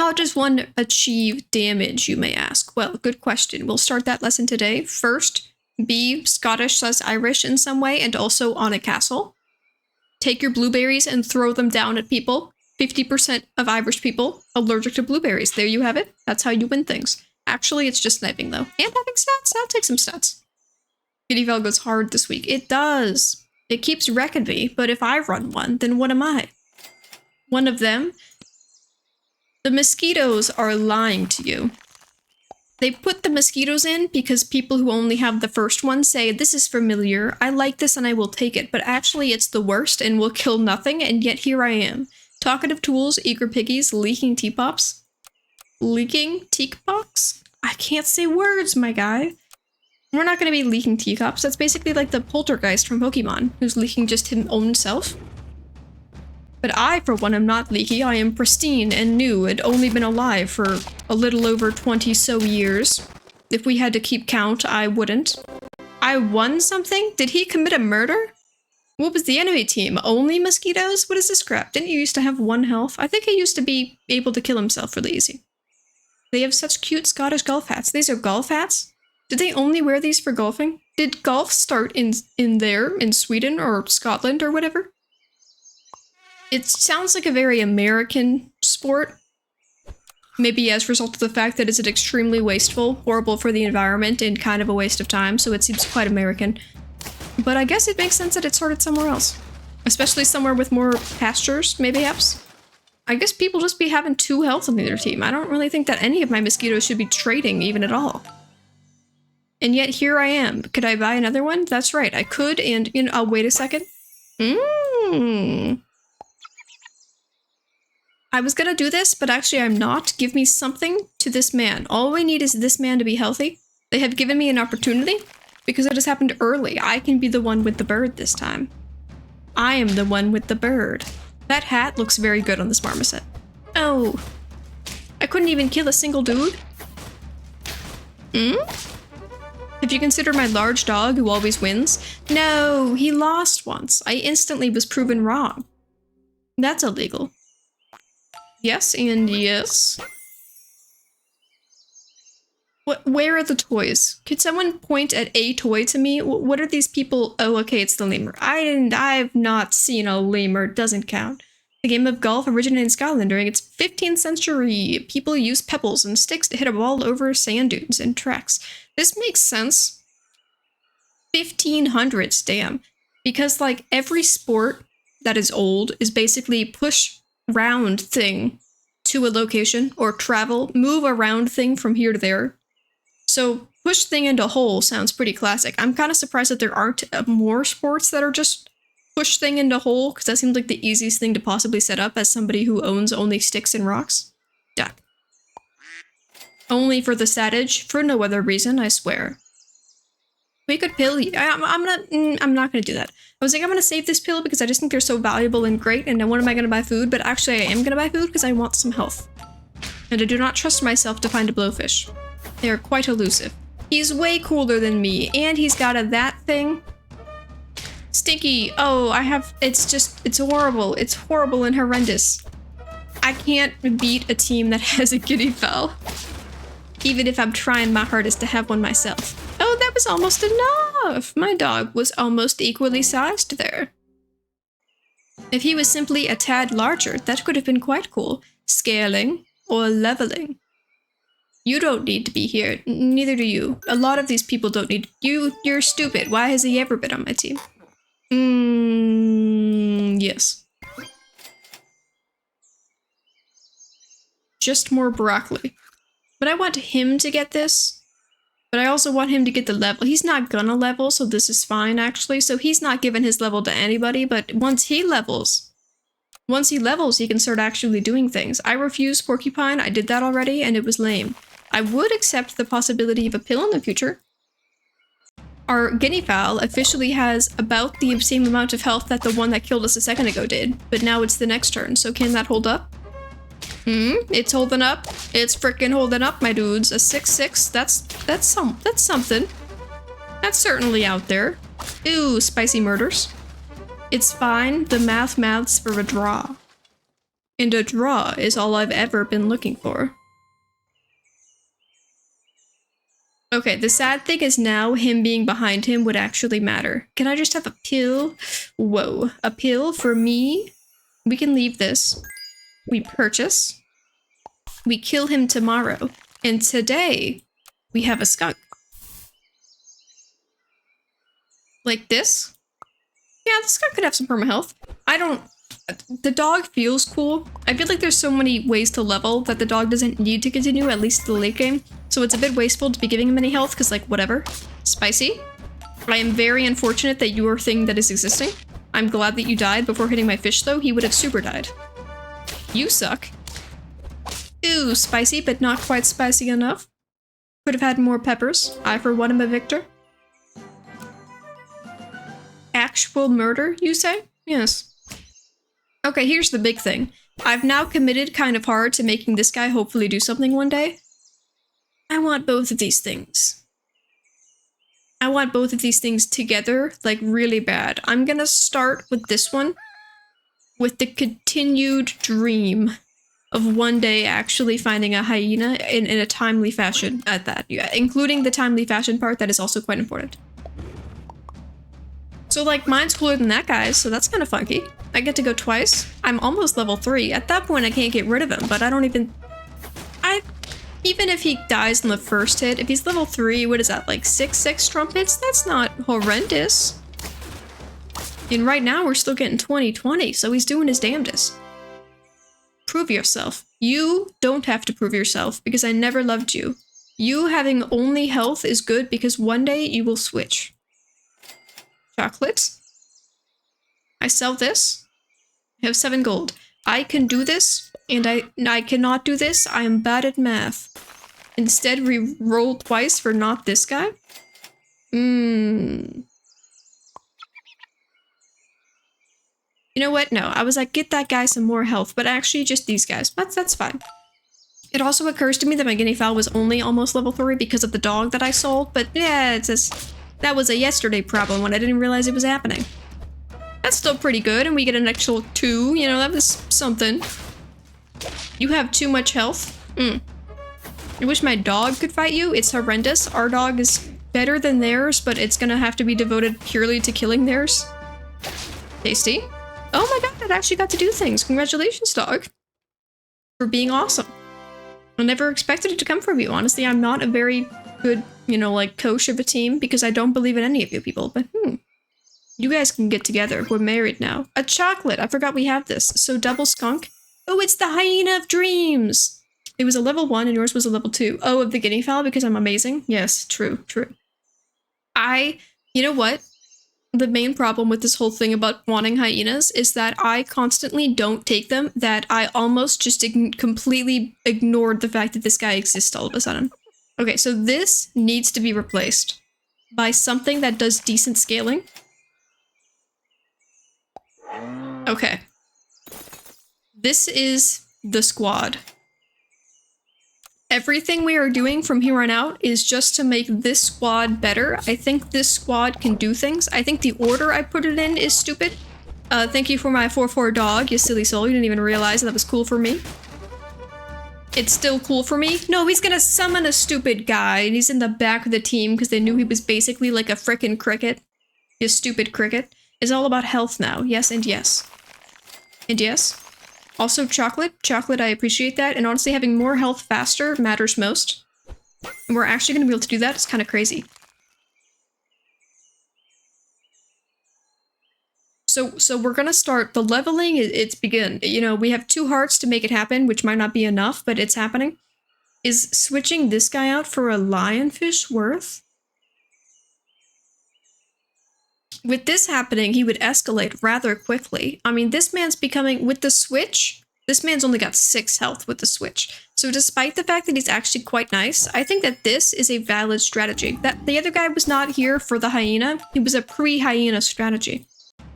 How does one achieve damage, you may ask? Well, good question. We'll start that lesson today. First, be Scottish/Irish in some way and also on a castle. Take your blueberries and throw them down at people. 50% of Irish people allergic to blueberries. There you have it. That's how you win things. Actually, it's just sniping though. And having stats. I'll take some stats. Giddyval goes hard this week. It does. It keeps wrecking me, but if I run one, then what am I? One of them? The mosquitoes are lying to you. They put the mosquitoes in because people who only have the first one say, this is familiar, I like this and I will take it, but actually it's the worst and will kill nothing, and yet here I am. Talkative tools, eager piggies, leaking teapops. Leaking teapops? I can't say words, my guy. We're not going to be leaking teacups. That's basically like the poltergeist from Pokemon, who's leaking just his own self. But I, for one, am not leaky. I am pristine and new and only been alive for a little over 20 so years. If we had to keep count, I wouldn't. I won something? Did he commit a murder? What was the enemy team? Only mosquitoes? What is this crap? Didn't you used to have 1 health? I think he used to be able to kill himself really easy. They have such cute Scottish golf hats. These are golf hats? Did they only wear these for golfing? Did golf start in Sweden or Scotland or whatever? It sounds like a very American sport. Maybe as a result of the fact that it's extremely wasteful, horrible for the environment, and kind of a waste of time, so it seems quite American. But I guess it makes sense that it started somewhere else. Especially somewhere with more pastures, maybe. I guess people just be having 2 health on their team. I don't really think that any of my mosquitoes should be trading even at all. And yet here I am. Could I buy another one? That's right, I could, and, you know, I'll wait a second. I was gonna do this, but actually I'm not. Give me something to this man. All we need is this man to be healthy. They have given me an opportunity because it has happened early. I can be the one with the bird this time. I am the one with the bird. That hat looks very good on this marmoset. Oh, I couldn't even kill a single dude? If you consider my large dog who always wins? No, he lost once. I instantly was proven wrong. That's illegal. Yes, and yes. Where are the toys? Could someone point at a toy to me? What are these people? Oh, okay, it's the lemur. I've not seen a lemur. It doesn't count. The game of golf originated in Scotland during its 15th century. People used pebbles and sticks to hit a ball over sand dunes and tracks. This makes sense. 1500s, damn. Because, like, every sport that is old is basically push round thing to a location, or travel, move around thing from here to there. So push thing into hole sounds pretty classic. I'm kind of surprised that there aren't more sports that are just push thing into hole, because that seems like the easiest thing to possibly set up as somebody who owns only sticks and rocks. Duck. Only for the satage, for no other reason, I swear. We could pill. I'm not gonna do that. I was like, I'm gonna save this pill because I just think they're so valuable and great, and then when am I gonna buy food? But actually I am gonna buy food because I want some health. And I do not trust myself to find a blowfish. They are quite elusive. He's way cooler than me, and he's got a that thing. Stinky. Oh, it's horrible. It's horrible and horrendous. I can't beat a team that has a Giddyval. Even if I'm trying my hardest to have one myself. Oh, that was almost enough! My dog was almost equally sized there. If he was simply a tad larger, that could have been quite cool. Scaling or leveling. You don't need to be here, neither do you. A lot of these people don't need you. You're stupid. Why has he ever been on my team? Yes. Just more broccoli. But I want him to get this. But I also want him to get the level. He's not gonna level, so this is fine, actually. So he's not giving his level to anybody, but once he levels, he can start actually doing things. I refuse porcupine. I did that already, and it was lame. I would accept the possibility of a pill in the future. Our Giddyval officially has about the same amount of health that the one that killed us a second ago did, but now it's the next turn, so can that hold up? It's holding up. It's frickin' holding up, my dudes. A 6-6, that's something. That's certainly out there. Ooh, spicy murders. It's fine. The math mouths for a draw. And a draw is all I've ever been looking for. Okay, the sad thing is now him being behind him would actually matter. Can I just have a pill? Whoa, a pill for me? We can leave this. We purchase. We kill him tomorrow. And today, we have a skunk. Like this? Yeah, the skunk could have some perma-health. The dog feels cool. I feel like there's so many ways to level that the dog doesn't need to continue, at least the late game. So it's a bit wasteful to be giving him any health, because like, whatever. Spicy. I am very unfortunate that you are a thing that is existing. I'm glad that you died before hitting my fish, though. He would have super died. You suck. Ooh, spicy, but not quite spicy enough. Could have had more peppers. I, for one, am a victor. Actual murder, you say? Yes. Okay, here's the big thing. I've now committed kind of hard to making this guy hopefully do something one day. I want both of these things. I want both of these things together, like really bad. I'm gonna start with this one, with the continued dream of one day actually finding a hyena in a timely fashion at that. Yeah, including the timely fashion part that is also quite important. So like, mine's cooler than that guy's, so that's kind of funky. I get to go twice. I'm almost level 3. At that point, I can't get rid of him, but I don't even... Even if he dies in the first hit, if he's level 3, what is that, like 6 trumpets? That's not horrendous. And right now, we're still getting 20/20, so he's doing his damnedest. Prove yourself. You don't have to prove yourself, because I never loved you. You having only health is good, because one day you will switch. Chocolate. I sell this. I have 7 gold. I can do this, and I cannot do this. I am bad at math. Instead, we roll twice for not this guy. You know what? No, I was like, get that guy some more health, but actually just these guys. That's fine. It also occurs to me that my guinea fowl was only almost level 3 because of the dog that I sold, but yeah, it's just... That was a yesterday problem when I didn't realize it was happening. That's still pretty good, and we get an actual 2, you know, that was something. You have too much health. I wish my dog could fight you. It's horrendous. Our dog is better than theirs, but it's gonna have to be devoted purely to killing theirs. Tasty. Oh my god, it actually got to do things. Congratulations, dog. For being awesome. I never expected it to come from you. Honestly, I'm not a very good, you know, like, coach of a team because I don't believe in any of you people, but you guys can get together. We're married now. A chocolate. I forgot we have this. So double skunk. Oh, it's the hyena of dreams. It was a level 1 and yours was a level 2. Oh, of the guinea fowl because I'm amazing? Yes, true. You know what? The main problem with this whole thing about wanting hyenas is that I constantly don't take them, that I almost just completely ignored the fact that this guy exists all of a sudden. Okay, so this needs to be replaced by something that does decent scaling. Okay. This is the squad. Everything we are doing from here on out is just to make this squad better. I think this squad can do things. I think the order I put it in is stupid. Thank you for my 4/4 dog, you silly soul. You didn't even realize that was cool for me. It's still cool for me. No, he's gonna summon a stupid guy, and he's in the back of the team because they knew he was basically like a frickin' cricket. You stupid cricket. It's all about health now. Yes and yes. And yes. Also chocolate. Chocolate, I appreciate that. And honestly, having more health faster matters most. And we're actually going to be able to do that. It's kind of crazy. So we're going to start the leveling. It's begin. You know, we have 2 hearts to make it happen, which might not be enough, but it's happening. Is switching this guy out for a lionfish worth? With this happening, he would escalate rather quickly. I mean, this man's becoming, with the switch, this man's only got 6 health with the switch. So despite the fact that he's actually quite nice, I think that this is a valid strategy. That the other guy was not here for the hyena. He was a pre-hyena strategy.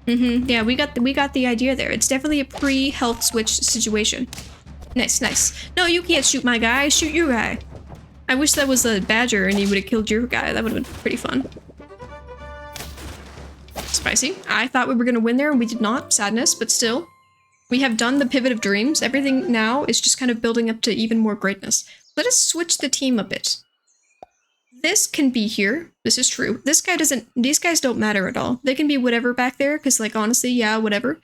Yeah, we got the idea there. It's definitely a pre-health switch situation. Nice. No, you can't shoot my guy. Shoot your guy. I wish that was a badger and he would have killed your guy. That would have been pretty fun. Spicy. I thought we were going to win there and we did not. Sadness, but still. We have done the pivot of dreams. Everything now is just kind of building up to even more greatness. Let us switch the team a bit. This can be here. This is true. This guy doesn't... These guys don't matter at all. They can be whatever back there, because, like, honestly, yeah, whatever.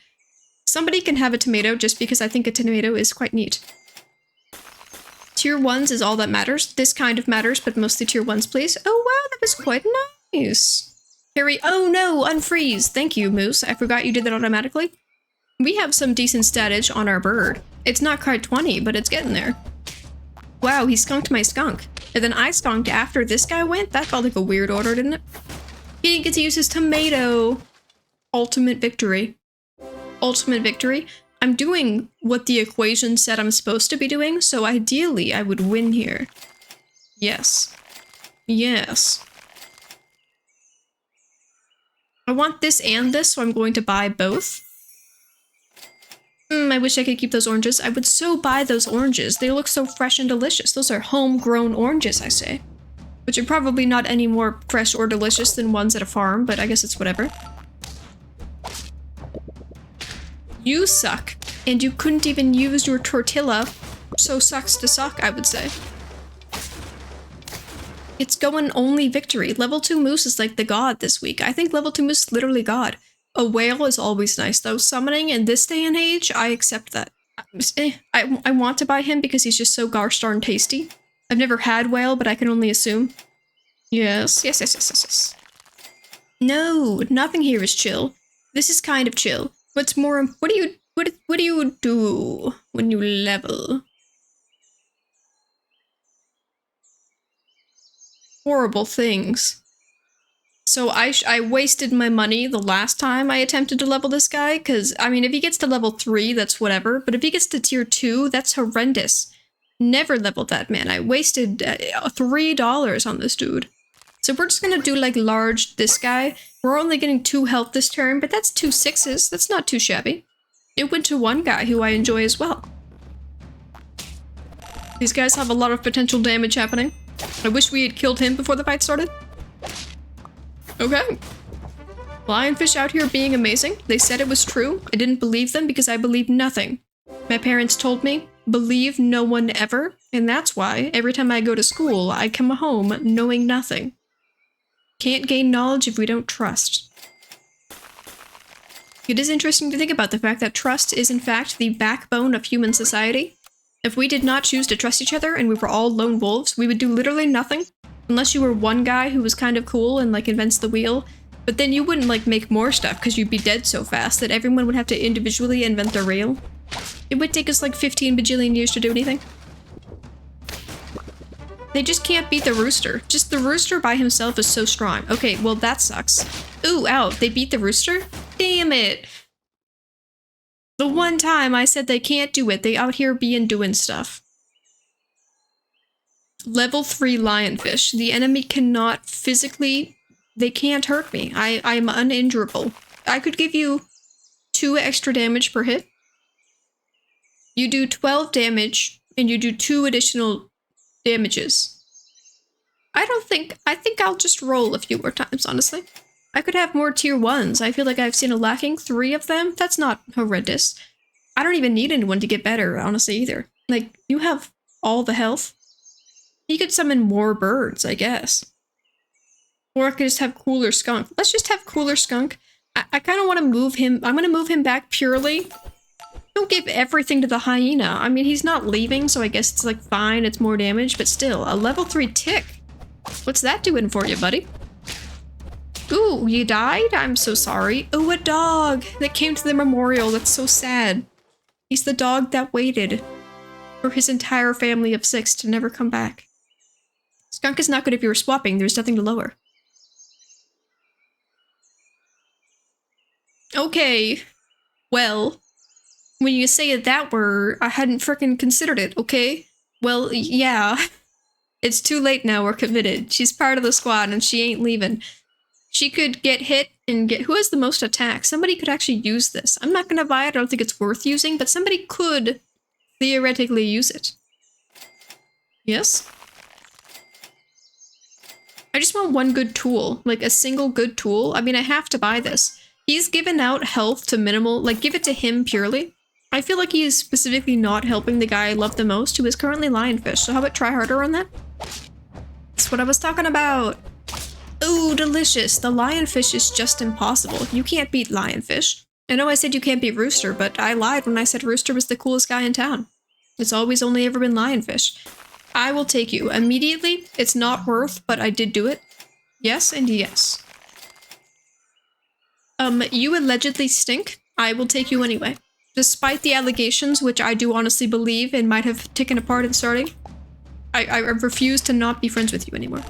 Somebody can have a tomato just because I think a tomato is quite neat. Tier 1s is all that matters. This kind of matters, but mostly tier 1s, please. Oh, wow, that was quite nice. Harry, oh no, unfreeze. Thank you, Moose. I forgot you did that automatically. We have some decent statage on our bird. It's not quite 20, but it's getting there. Wow, he skunked my skunk. And then I skunked after this guy went? That felt like a weird order, didn't it? He didn't get to use his tomato. Ultimate victory. Ultimate victory. I'm doing what the equation said I'm supposed to be doing, so ideally I would win here. Yes. Yes. I want this and this, so I'm going to buy both. I wish I could keep those oranges. I would so buy those oranges. They look so fresh and delicious. Those are homegrown oranges, I say. Which are probably not any more fresh or delicious than ones at a farm, but I guess it's whatever. You suck. And you couldn't even use your tortilla. So sucks to suck, I would say. It's going only victory. Level 2 Moose is like the god this week. I think level 2 Moose is literally god. A whale is always nice, though. Summoning in this day and age, I accept that. I want to buy him because he's just so gosh darn tasty. I've never had whale, but I can only assume. Yes, yes, yes, yes, yes, yes. No, nothing here is chill. This is kind of chill. What's more, what do you do when you level? Horrible things. So I wasted my money the last time I attempted to level this guy, because, I mean, if he gets to level 3, that's whatever, but if he gets to tier 2, that's horrendous. Never leveled that man. I wasted $3 on this dude. So we're just gonna do, like, large this guy. We're only getting 2 health this turn, but that's 2 6s. That's not too shabby. It went to 1 guy who I enjoy as well. These guys have a lot of potential damage happening. I wish we had killed him before the fight started. Okay. Lionfish out here being amazing. They said it was true. I didn't believe them because I believed nothing. My parents told me, believe no one ever, and that's why every time I go to school, I come home knowing nothing. Can't gain knowledge if we don't trust. It is interesting to think about the fact that trust is in fact the backbone of human society. If we did not choose to trust each other and we were all lone wolves, we would do literally nothing. Unless you were one guy who was kind of cool and, like, invents the wheel. But then you wouldn't, like, make more stuff because you'd be dead so fast that everyone would have to individually invent their wheel. It would take us, like, 15 bajillion years to do anything. They just can't beat the rooster. Just the rooster by himself is so strong. Okay, well, that sucks. Ooh, ow, they beat the rooster? Damn it! The one time I said they can't do it, they out here being doing stuff. Level 3 lionfish. The enemy cannot physically... They can't hurt me. I'm uninjurable. I could give you 2 extra damage per hit. You do 12 damage, and you do 2 additional damages. I think I'll just roll a few more times, honestly. I could have more tier 1s. I feel like I've seen a lacking 3 of them. That's not horrendous. I don't even need anyone to get better, honestly, either. Like, you have all the health. You could summon more birds, I guess. Or I could just have Cooler Skunk. Let's just have Cooler Skunk. I kind of want to move him. I'm going to move him back purely. Don't give everything to the hyena. I mean, he's not leaving, so I guess it's, like, fine. It's more damage, but still. A level 3 tick. What's that doing for you, buddy? Ooh, you died? I'm so sorry. Ooh, a dog that came to the memorial. That's so sad. He's the dog that waited for his entire family of 6 to never come back. Skunk is not good if you were swapping. There's nothing to lower. Okay. Well, when you say it that word, I hadn't frickin' considered it, okay? Well, yeah. It's too late now, we're committed. She's part of the squad and she ain't leaving. She could get hit and get... Who has the most attacks? Somebody could actually use this. I'm not gonna buy it, I don't think it's worth using, but somebody could theoretically use it. Yes? I just want one good tool. Like, a single good tool. I mean, I have to buy this. He's given out health to minimal... Like, give it to him purely. I feel like he is specifically not helping the guy I love the most, who is currently lionfish. So how about try harder on that? That's what I was talking about. Ooh, delicious. The lionfish is just impossible. You can't beat lionfish. I know I said you can't beat Rooster, but I lied when I said Rooster was the coolest guy in town. It's always only ever been lionfish. I will take you immediately. It's not worth, but I did do it. Yes and yes. You allegedly stink. I will take you anyway. Despite the allegations, which I do honestly believe and might have taken apart in starting, I refuse to not be friends with you anymore.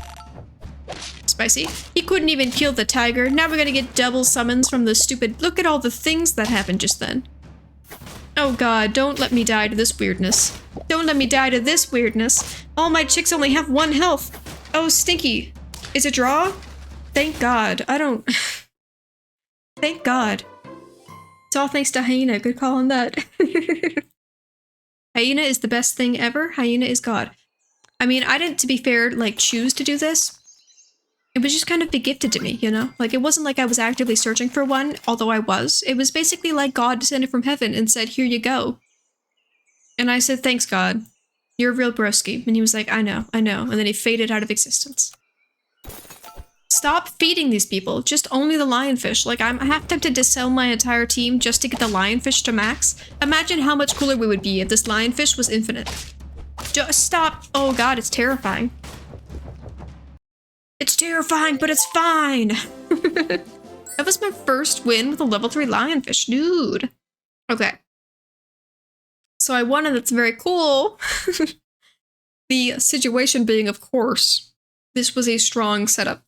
Spicy. He couldn't even kill the tiger. Now we're gonna get double summons from the stupid— Look at all the things that happened just then. Oh god, don't let me die to this weirdness. Don't let me die to this weirdness. All my chicks only have 1 health. Oh, stinky. Is it draw? Thank god. I don't... Thank god. It's all thanks to Hyena. Good call on that. Hyena is the best thing ever. Hyena is god. I mean, I didn't, to be fair, like, choose to do this. It was just kind of be gifted to me, you know? Like, it wasn't like I was actively searching for one, although I was. It was basically like God descended from heaven and said, here you go. And I said, thanks, God. You're a real broski. And he was like, I know. And then he faded out of existence. Stop feeding these people. Just only the lionfish. Like, I'm half tempted to sell my entire team just to get the lionfish to max. Imagine how much cooler we would be if this lionfish was infinite. Just stop. Oh god, it's terrifying. It's terrifying, but it's fine. That was my first win with a level 3 lionfish, dude. Okay. So I won, and that's very cool. The situation being, of course, this was a strong setup